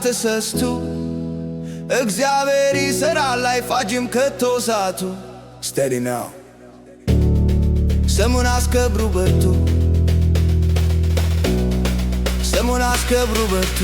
አትሰስቱ። እግዚአብሔር ይሠራል አይፋጅም ከቶ እሳቱ። ስቴዲ ናው ስሙን አስከብሩ በርቱ፣ ስሙን አስከብሩ በርቱ።